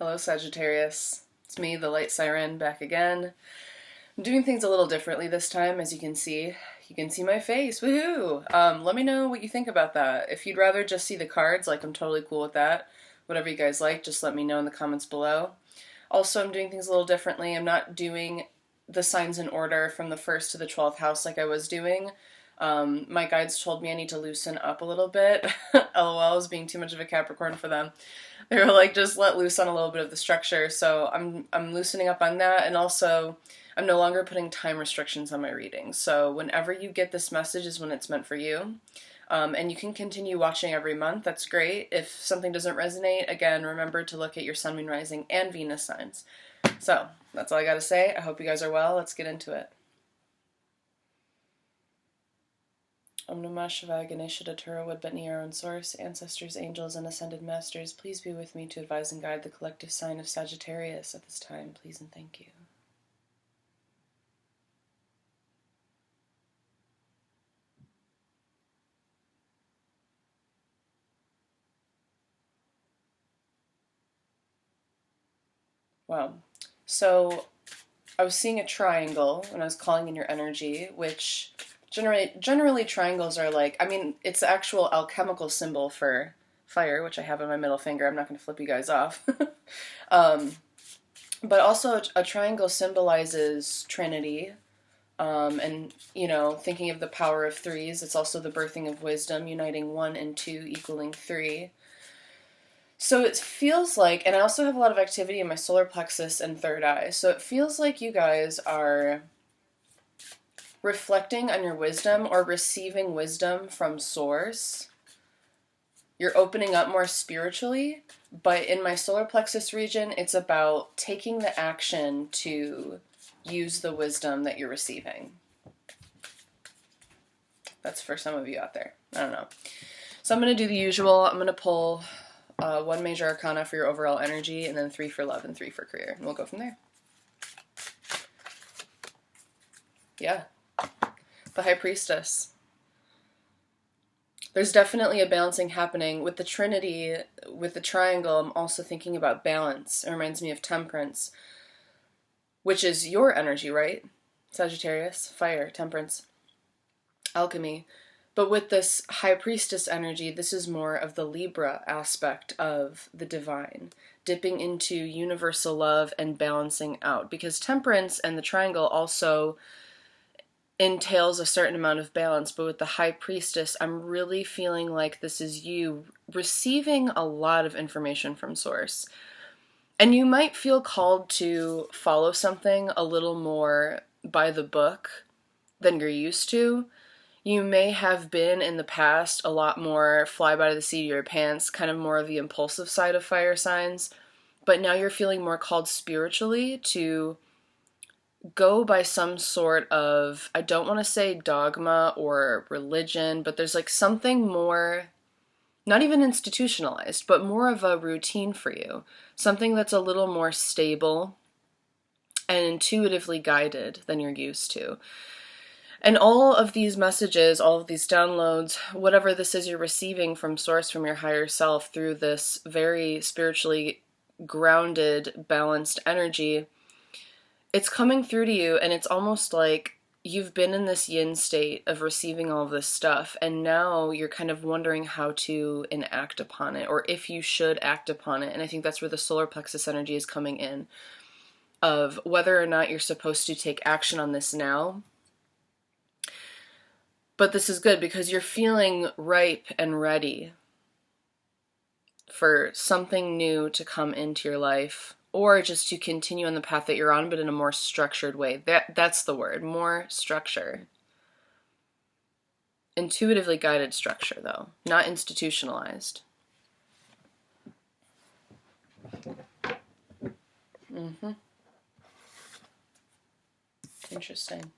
Hello, Sagittarius. It's me, the Light Siren, back again. I'm doing things a little differently this time, as you can see. You can see my face, woohoo! Let me know what you think about that. If you'd rather just see the cards, like, I'm totally cool with that. Whatever you guys like, just let me know in the comments below. Also, I'm doing things a little differently. I'm not doing the signs in order from the 1st to the 12th house like I was doing. My guides told me I need to loosen up a little bit. LOL, I was being too much of a Capricorn for them. They were like, just let loose on a little bit of the structure. So I'm loosening up on that, and also I'm no longer putting time restrictions on my readings. So whenever you get this message is when it's meant for you. And you can continue watching every month. That's great. If something doesn't resonate, again, remember to look at your Sun, Moon, Rising, and Venus signs. So that's all I gotta say. I hope you guys are well. Let's get into it. Om Namah Shivaya Ganesha Datura Woodbetni, our own source, ancestors, angels, and ascended masters, please be with me to advise and guide the collective sign of Sagittarius at this time, please and thank you. Wow. So I was seeing a triangle when I was calling in your energy, which generally triangles are like, I mean, it's the actual alchemical symbol for fire, which I have on my middle finger. I'm not going to flip you guys off. But also a triangle symbolizes Trinity. And, you know, thinking of the power of threes, it's also the birthing of wisdom, uniting 1 and 2 equaling 3. So it feels like, and I also have a lot of activity in my solar plexus and third eye, so it feels like you guys are reflecting on your wisdom or receiving wisdom from source. You're opening up more spiritually, but in my solar plexus region, it's about taking the action to use the wisdom that you're receiving. That's for some of you out there. I don't know. So I'm going to do the usual. I'm going to pull 1 major arcana for your overall energy, and then 3 for love and 3 for career. And we'll go from there. Yeah. The High Priestess. There's definitely a balancing happening. With the Trinity, with the triangle, I'm also thinking about balance. It reminds me of Temperance, which is your energy, right? Sagittarius, fire, temperance, alchemy. But with this High Priestess energy, this is more of the Libra aspect of the divine, dipping into universal love and balancing out. Because temperance and the triangle also entails a certain amount of balance, but with the High Priestess, I'm really feeling like this is you receiving a lot of information from source. And you might feel called to follow something a little more by the book than you're used to. You may have been in the past a lot more fly by the seat of your pants, kind of more of the impulsive side of fire signs, but now you're feeling more called spiritually to go by some sort of, I don't want to say dogma or religion, but there's like something more, not even institutionalized, but more of a routine for you. Something that's a little more stable and intuitively guided than you're used to. And all of these messages, all of these downloads, whatever this is you're receiving from source, from your higher self through this very spiritually grounded, balanced energy, it's coming through to you, and it's almost like you've been in this yin state of receiving all of this stuff, and now you're kind of wondering how to enact upon it, or if you should act upon it. And I think that's where the solar plexus energy is coming in, of whether or not you're supposed to take action on this now. But this is good because you're feeling ripe and ready for something new to come into your life, or just to continue on the path that you're on, but in a more structured way. That's the word, more structure. Intuitively guided structure, though, not institutionalized. Interesting.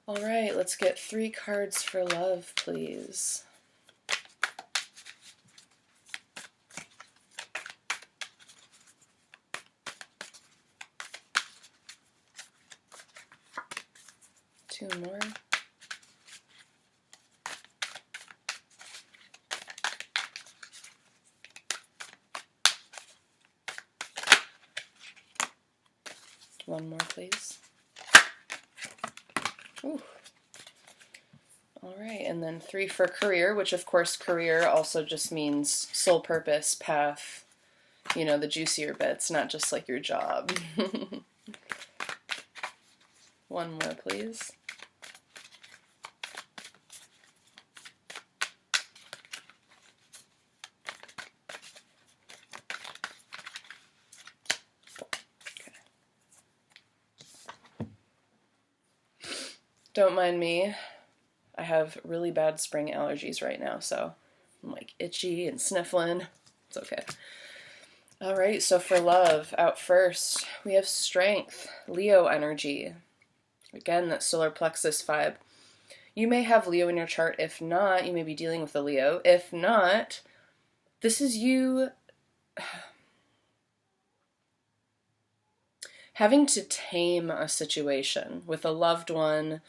All right, let's get 3 cards for love, please. Two more. One more, please. Ooh. All right, and then 3 for career, which of course career also just means soul purpose, path, you know, the juicier bits, not just like your job. One more, please. Don't mind me. I have really bad spring allergies right now, so I'm like itchy and sniffling. It's okay. All right, so for love, out first, we have strength, Leo energy. Again, that solar plexus vibe. You may have Leo in your chart. If not, you may be dealing with a Leo. If not, this is you having to tame a situation with a loved one,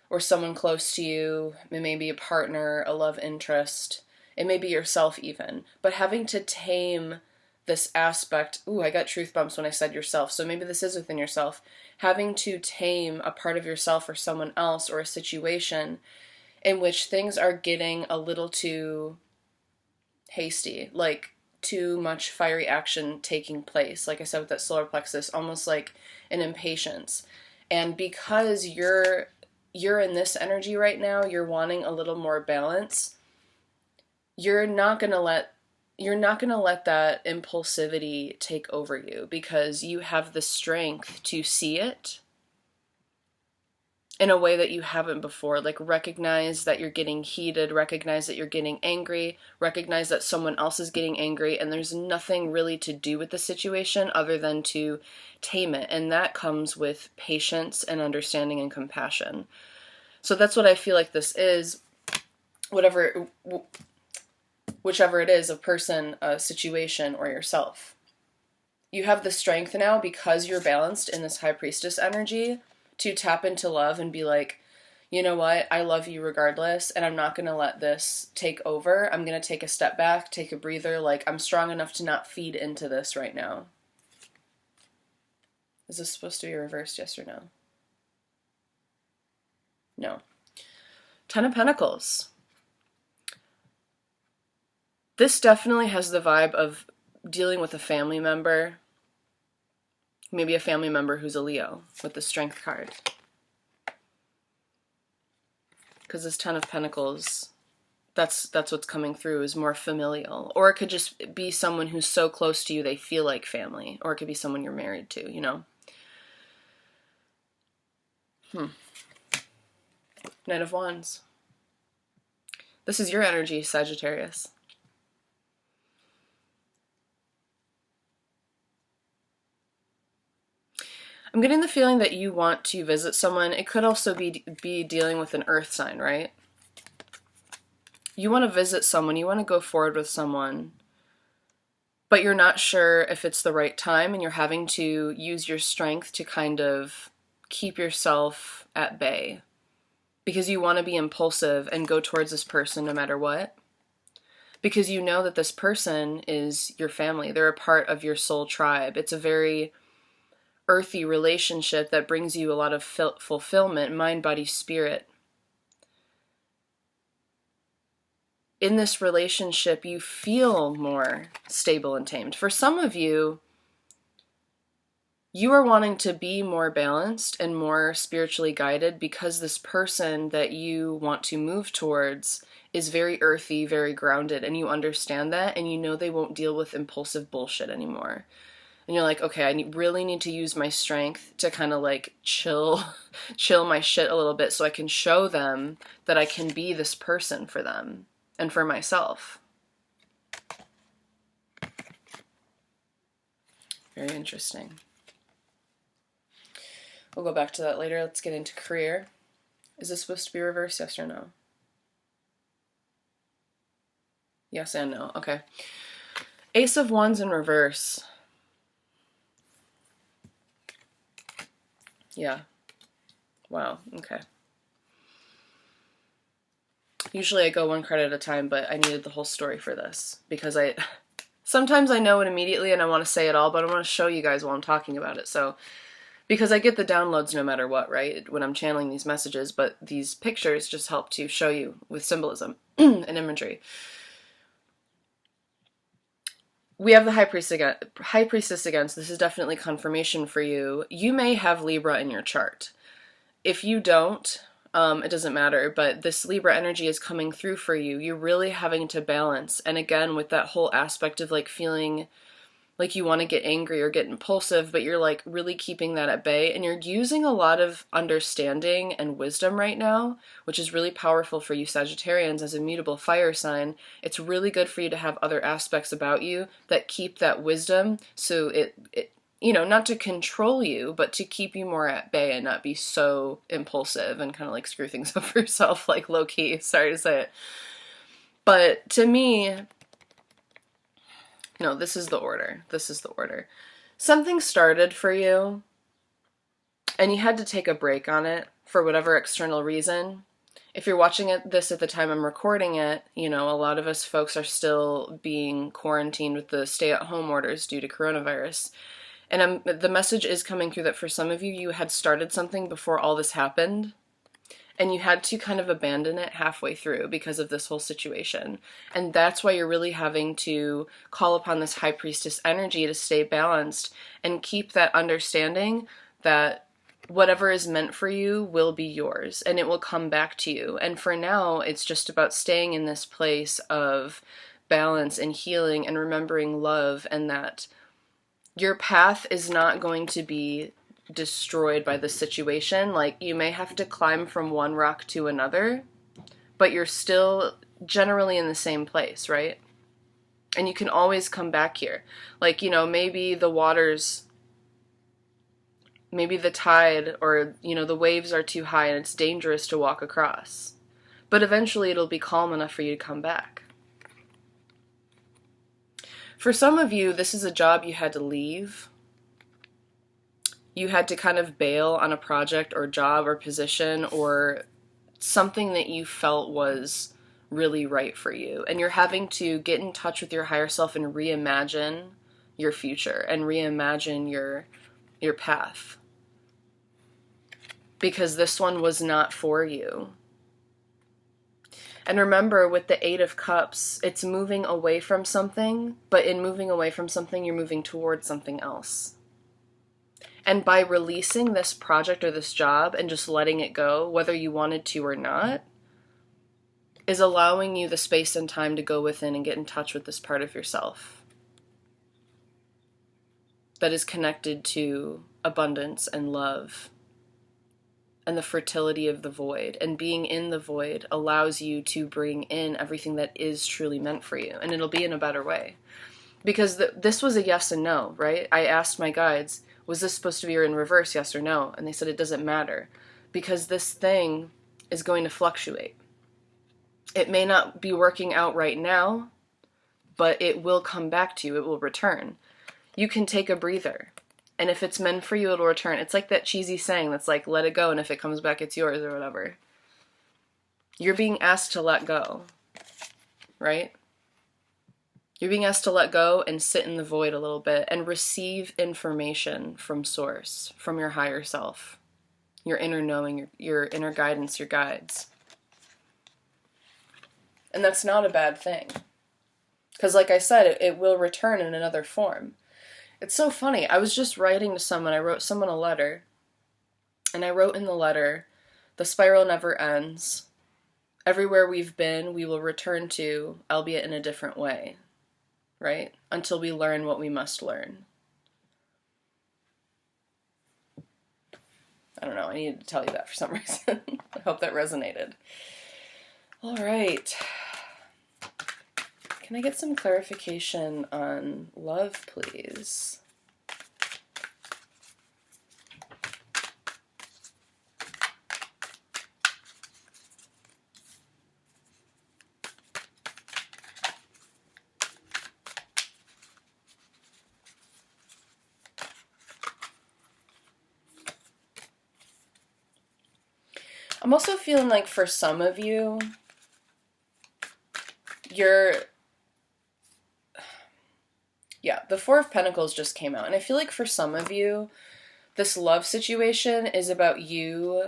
or someone close to you. It may be a partner, a love interest. It may be yourself even. But having to tame this aspect. Ooh, I got truth bumps when I said yourself. So maybe this is within yourself. Having to tame a part of yourself or someone else or a situation in which things are getting a little too hasty. Like too much fiery action taking place. Like I said with that solar plexus, almost like an impatience. And because you're in this energy right now, you're wanting a little more balance, you're not going to let that impulsivity take over you, because you have the strength to see it in a way that you haven't before. Like recognize that you're getting heated, recognize that you're getting angry, recognize that someone else is getting angry, and there's nothing really to do with the situation other than to tame it. And that comes with patience and understanding and compassion. So that's what I feel like this is, whichever it is, a person, a situation, or yourself. You have the strength now, because you're balanced in this high priestess energy, to tap into love and be like, you know what, I love you regardless, and I'm not going to let this take over. I'm going to take a step back, take a breather, like I'm strong enough to not feed into this right now. Is this supposed to be reversed, yes or no? No. 10 of Pentacles. This definitely has the vibe of dealing with a family member. Maybe a family member who's a Leo with the Strength card. Because this 10 of Pentacles, that's what's coming through, is more familial. Or it could just be someone who's so close to you they feel like family. Or it could be someone you're married to, you know? Knight of Wands. This is your energy, Sagittarius. I'm getting the feeling that you want to visit someone. It could also be dealing with an earth sign, right? You want to visit someone, you want to go forward with someone, but you're not sure if it's the right time, and you're having to use your strength to kind of keep yourself at bay, because you want to be impulsive and go towards this person no matter what, because you know that this person is your family. They're a part of your soul tribe. It's a very earthy relationship that brings you a lot of fulfillment, mind, body, spirit. In this relationship, you feel more stable and tamed. For some of you, you are wanting to be more balanced and more spiritually guided, because this person that you want to move towards is very earthy, very grounded, and you understand that, and you know they won't deal with impulsive bullshit anymore. And you're like, okay, I really need to use my strength to kind of like chill my shit a little bit, so I can show them that I can be this person for them and for myself. Very interesting. We'll go back to that later. Let's get into career. Is this supposed to be reversed, yes or no? Yes and no. Okay. Ace of Wands in reverse. Yeah. Wow. Okay. Usually I go one card at a time, but I needed the whole story for this, because sometimes I know it immediately and I want to say it all, but I want to show you guys while I'm talking about it. So Because I get the downloads no matter what, right? When I'm channeling these messages, but these pictures just help to show you with symbolism and imagery. We have the High Priestess again, so this is definitely confirmation for you. You may have Libra in your chart. If you don't, it doesn't matter, but this Libra energy is coming through for you. You're really having to balance. And again, with that whole aspect of like feeling like you want to get angry or get impulsive, but you're like really keeping that at bay, and you're using a lot of understanding and wisdom right now, which is really powerful for you Sagittarians as a mutable fire sign. It's really good for you to have other aspects about you that keep that wisdom, so it you know, not to control you, but to keep you more at bay and not be so impulsive and kind of like screw things up for yourself, like low key, sorry to say it. But to me, no, this is the order. This is the order. Something started for you, and you had to take a break on it for whatever external reason. If you're watching this at the time I'm recording it, you know, a lot of us folks are still being quarantined with the stay-at-home orders due to coronavirus. And the message is coming through that for some of you, you had started something before all this happened, and you had to kind of abandon it halfway through because of this whole situation. And that's why you're really having to call upon this High Priestess energy to stay balanced and keep that understanding that whatever is meant for you will be yours and it will come back to you. And for now, it's just about staying in this place of balance and healing and remembering love, and that your path is not going to be destroyed by the situation. Like, you may have to climb from one rock to another, but you're still generally in the same place, right? And you can always come back here. Like, you know, maybe the waters, maybe the tide, or, you know, the waves are too high and it's dangerous to walk across. But eventually it'll be calm enough for you to come back. For some of you, this is a job you had to leave. You had to kind of bail on a project or job or position or something that you felt was really right for you. And you're having to get in touch with your higher self and reimagine your future and reimagine your path. Because this one was not for you. And remember, with the Eight of Cups, it's moving away from something, but in moving away from something, you're moving towards something else. And by releasing this project or this job and just letting it go, whether you wanted to or not, is allowing you the space and time to go within and get in touch with this part of yourself that is connected to abundance and love and the fertility of the void. And being in the void allows you to bring in everything that is truly meant for you, and it'll be in a better way. Because this was a yes and no, right? I asked my guides, was this supposed to be in reverse, yes or no? And they said it doesn't matter, because this thing is going to fluctuate. It may not be working out right now, but it will come back to you. It will return. You can take a breather. And if it's meant for you, it'll return. It's like that cheesy saying that's like, let it go, and if it comes back, it's yours, or whatever. You're being asked to let go, right? You're being asked to let go and sit in the void a little bit and receive information from source, from your higher self, your inner knowing, your inner guidance, your guides. And that's not a bad thing. Because like I said, it will return in another form. It's so funny. I was just writing to someone. I wrote someone a letter. And I wrote in the letter, the spiral never ends. Everywhere we've been, we will return to, albeit in a different way. Right? Until we learn what we must learn. I don't know. I needed to tell you that for some reason. I hope that resonated. All right. Can I get some clarification on love, please? I'm also feeling like for some of you, the Four of Pentacles just came out. And I feel like for some of you, This love situation is about you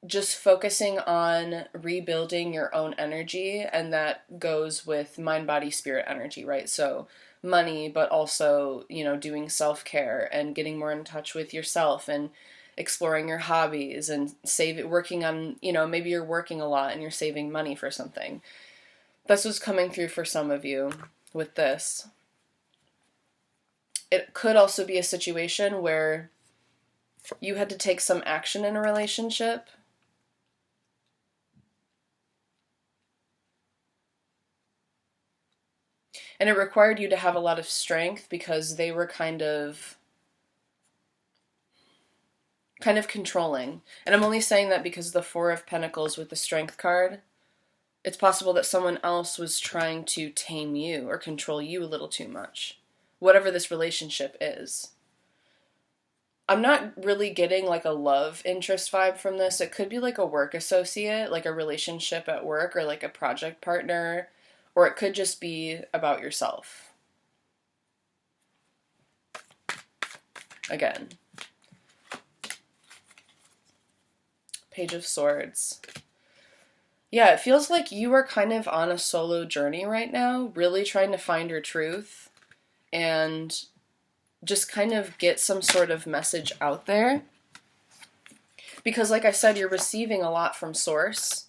just focusing on rebuilding your own energy, and that goes with mind, body, spirit energy, right? So money, but also, doing self-care and getting more in touch with yourself and exploring your hobbies and working on, maybe you're working a lot and you're saving money for something. That's what's coming through for some of you with this. It could also be a situation where you had to take some action in a relationship. And it required you to have a lot of strength because they were kind of controlling. And I'm only saying that because the Four of Pentacles with the Strength card, it's possible that someone else was trying to tame you or control you a little too much. Whatever this relationship is. I'm not really getting like a love interest vibe from this. It could be like a work associate, like a relationship at work, or like a project partner, or it could just be about yourself. Again. Page of Swords. Yeah, it feels like you are kind of on a solo journey right now, really trying to find your truth and just kind of get some sort of message out there. Because like I said, you're receiving a lot from Source,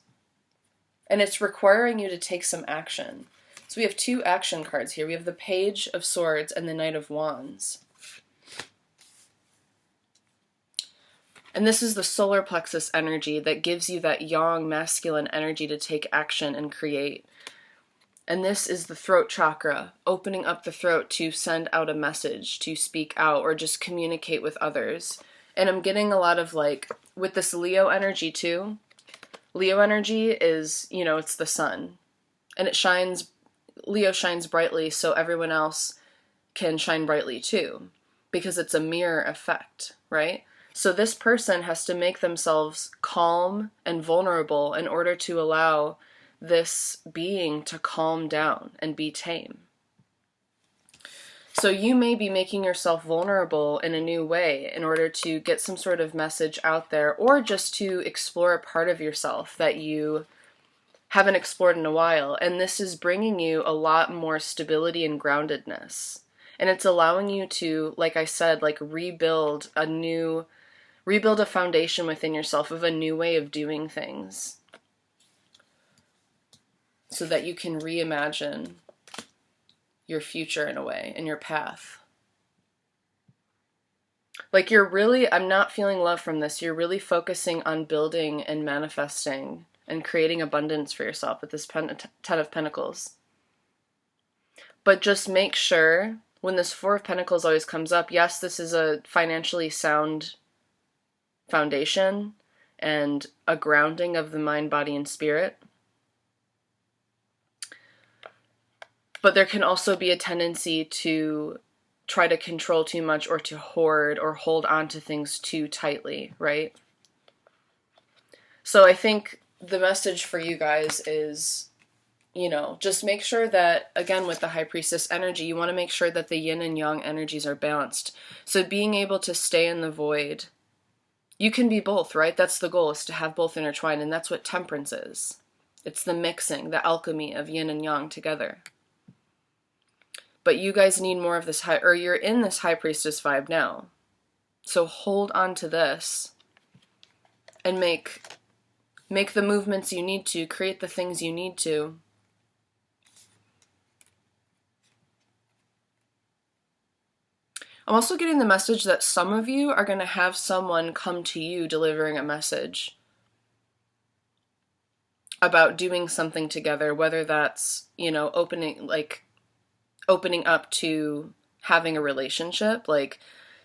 and it's requiring you to take some action. So we have two action cards here. We have the Page of Swords and the Knight of Wands. And this is the solar plexus energy that gives you that yang masculine energy to take action and create. And this is the throat chakra, opening up the throat to send out a message, to speak out, or just communicate with others. And I'm getting a lot of with this Leo energy too. Leo energy is, it's the sun. And Leo shines brightly so everyone else can shine brightly too. Because it's a mirror effect, right? So this person has to make themselves calm and vulnerable in order to allow this being to calm down and be tame. So you may be making yourself vulnerable in a new way in order to get some sort of message out there, or just to explore a part of yourself that you haven't explored in a while. And this is bringing you a lot more stability and groundedness. And it's allowing you to, like I said, rebuild a foundation within yourself of a new way of doing things, so that you can reimagine your future in a way, and your path. I'm not feeling love from this. You're really focusing on building and manifesting and creating abundance for yourself with this Ten of Pentacles. But just make sure, when this Four of Pentacles always comes up, yes, this is a financially sound foundation and a grounding of the mind, body, and spirit. But there can also be a tendency to try to control too much, or to hoard or hold on to things too tightly, right? So I think the message for you guys is, just make sure that, again, with the High Priestess energy, you want to make sure that the yin and yang energies are balanced. So being able to stay in the void, you can be both, right? That's the goal, is to have both intertwined, and that's what temperance is. It's the mixing, the alchemy of yin and yang together. But you guys need more of this you're in this High Priestess vibe now. So hold on to this and make the movements you need to, create the things you need to. I'm also getting the message that some of you are going to have someone come to you delivering a message about doing something together, whether that's, opening up to having a relationship,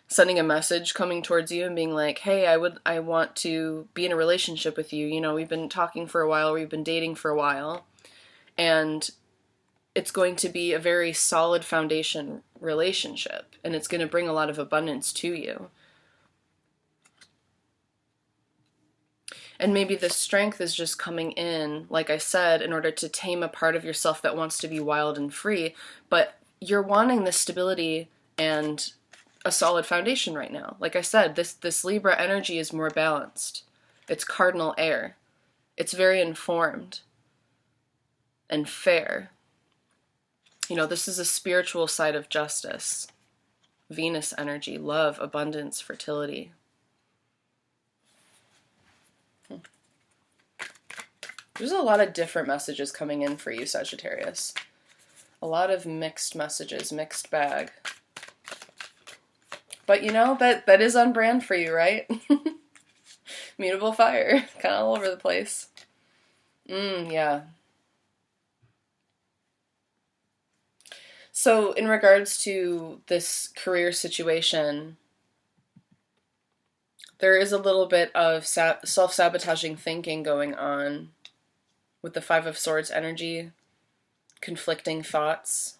sending a message coming towards you and being like, hey, I want to be in a relationship with you. We've been talking for a while, we've been dating for a while, and it's going to be a very solid foundation relationship, and it's going to bring a lot of abundance to you. And maybe the strength is just coming in, like I said, in order to tame a part of yourself that wants to be wild and free, but you're wanting the stability and a solid foundation right now. Like I said, this Libra energy is more balanced. It's cardinal air. It's very informed and fair. You know, this is a spiritual side of justice. Venus energy, love, abundance, fertility. There's a lot of different messages coming in for you, Sagittarius. A lot of mixed messages, mixed bag. But you know, that is on brand for you, right? Mutable fire, kind of all over the place. Yeah. So in regards to this career situation, there is a little bit of self-sabotaging thinking going on with the Five of Swords energy, conflicting thoughts.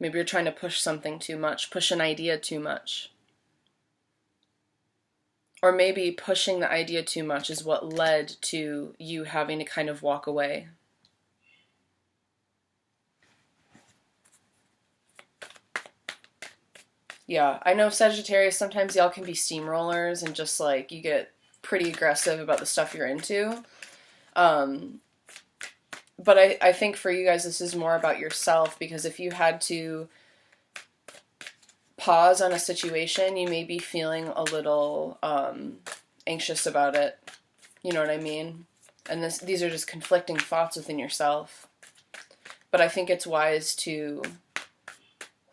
Maybe you're trying to push something too much, push an idea too much. Or maybe pushing the idea too much is what led to you having to kind of walk away. Yeah, I know Sagittarius, sometimes y'all can be steamrollers and just like, you get pretty aggressive about the stuff you're into. But I think for you guys, this is more about yourself, because if you had to pause on a situation, you may be feeling a little anxious about it. You know what I mean? And these are just conflicting thoughts within yourself. But I think it's wise to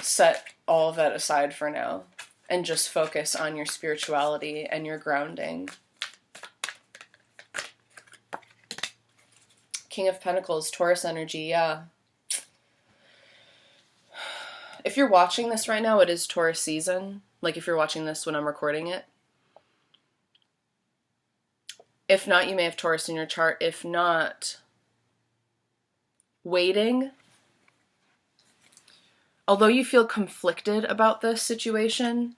set all of that aside for now and just focus on your spirituality and your grounding. King of Pentacles, Taurus energy, yeah. If you're watching this right now, it is Taurus season. Like if you're watching this when I'm recording it. If not, you may have Taurus in your chart. If not, waiting. Although you feel conflicted about this situation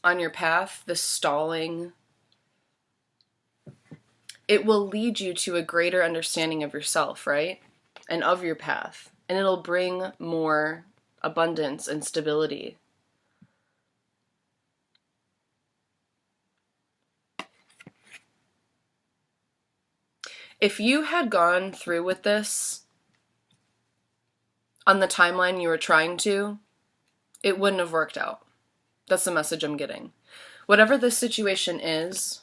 on your path, this stalling, it will lead you to a greater understanding of yourself, right? And of your path. And it'll bring more abundance and stability. If you had gone through with this on the timeline you were trying to, it wouldn't have worked out. That's the message I'm getting. Whatever this situation is,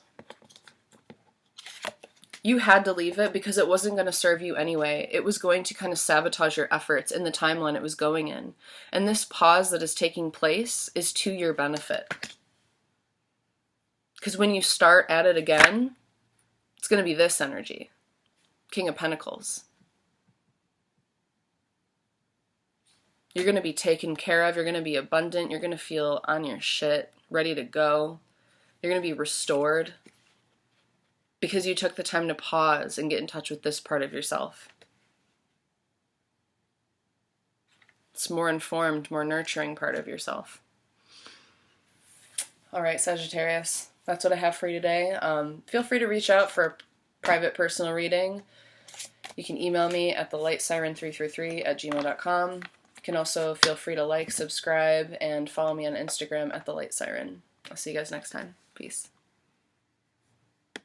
you had to leave it because it wasn't going to serve you anyway. It was going to kind of sabotage your efforts in the timeline it was going in. And this pause that is taking place is to your benefit. Because when you start at it again, it's going to be this energy. King of Pentacles. You're going to be taken care of. You're going to be abundant. You're going to feel on your shit, ready to go. You're going to be restored. Because you took the time to pause and get in touch with this part of yourself. It's more informed, more nurturing part of yourself. All right, Sagittarius, that's what I have for you today. Feel free to reach out for a private personal reading. You can email me at thelightsirens333@gmail.com. You can also feel free to like, subscribe, and follow me on Instagram at thelightsirens. I'll see you guys next time. Peace.